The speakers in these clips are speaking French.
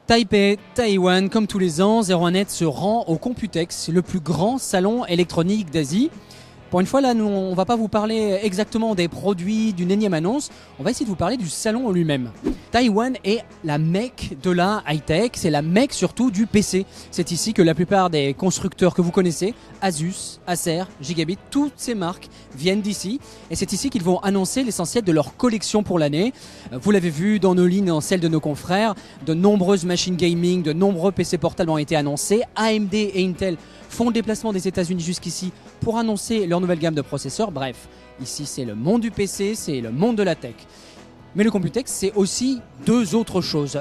Taipei, Taïwan, comme tous les ans, 01net se rend au Computex, le plus grand salon électronique d'Asie. Pour une fois, là, nous, on ne va pas vous parler exactement des produits, d'une énième annonce, on va essayer de vous parler du salon en lui-même. Taïwan est la Mecque de la high-tech, c'est la Mecque surtout du PC. C'est ici que la plupart des constructeurs que vous connaissez, Asus, Acer, Gigabit, toutes ces marques viennent d'ici. Et c'est ici qu'ils vont annoncer l'essentiel de leur collection pour l'année. Vous l'avez vu dans nos lignes, dans celles de nos confrères, de nombreuses machines gaming, de nombreux PC portables ont été annoncés. AMD et Intel font le déplacement des États-Unis jusqu'ici pour annoncer leur nouvelle gamme de processeurs. Bref, ici c'est le monde du PC, c'est le monde de la tech. Mais le Computex, c'est aussi deux autres choses.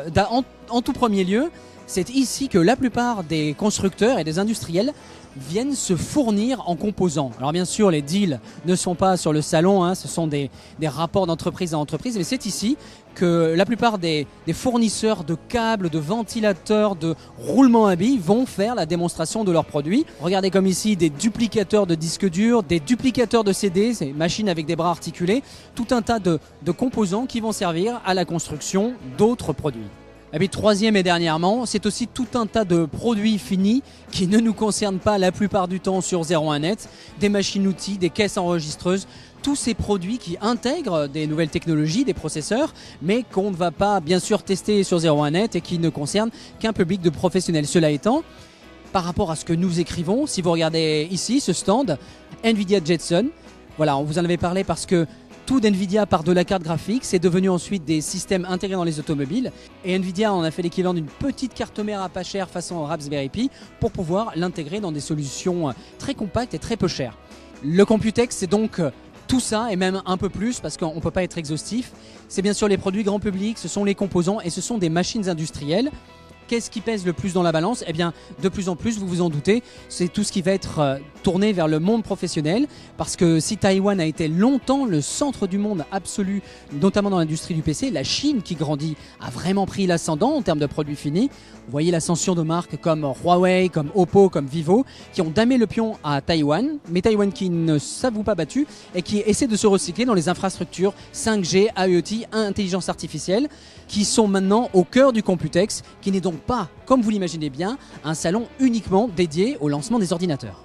En tout premier lieu, c'est ici que la plupart des constructeurs et des industriels viennent se fournir en composants. Alors bien sûr, les deals ne sont pas sur le salon, hein, ce sont des rapports d'entreprise à entreprise, mais c'est ici que la plupart des fournisseurs de câbles, de ventilateurs, de roulements à billes vont faire la démonstration de leurs produits. Regardez comme ici des duplicateurs de disques durs, des duplicateurs de CD, ces machines avec des bras articulés, tout un tas de composants qui vont servir à la construction d'autres produits. Et puis troisième et dernièrement, c'est aussi tout un tas de produits finis qui ne nous concernent pas la plupart du temps sur 01net, des machines-outils, des caisses enregistreuses, tous ces produits qui intègrent des nouvelles technologies, des processeurs, mais qu'on ne va pas bien sûr tester sur 01net et qui ne concernent qu'un public de professionnels. Cela étant, par rapport à ce que nous écrivons, si vous regardez ici ce stand, Nvidia Jetson, voilà, on vous en avait parlé parce que tout d'NVIDIA part de la carte graphique, c'est devenu ensuite des systèmes intégrés dans les automobiles. Et NVIDIA en a fait l'équivalent d'une petite carte mère à pas cher façon Raspberry Pi pour pouvoir l'intégrer dans des solutions très compactes et très peu chères. Le Computex, c'est donc tout ça et même un peu plus parce qu'on ne peut pas être exhaustif. C'est bien sûr les produits grand public, ce sont les composants et ce sont des machines industrielles. Qu'est-ce qui pèse le plus dans la balance? Eh bien, de plus en plus, vous vous en doutez, c'est tout ce qui va être tourné vers le monde professionnel. Parce que si Taïwan a été longtemps le centre du monde absolu, notamment dans l'industrie du PC, la Chine qui grandit a vraiment pris l'ascendant en termes de produits finis. Vous voyez l'ascension de marques comme Huawei, comme Oppo, comme Vivo, qui ont damé le pion à Taïwan, mais Taïwan qui ne s'avoue pas battu et qui essaie de se recycler dans les infrastructures 5G, IoT, intelligence artificielle, qui sont maintenant au cœur du Computex, qui n'est donc pas, comme vous l'imaginez bien, un salon uniquement dédié au lancement des ordinateurs.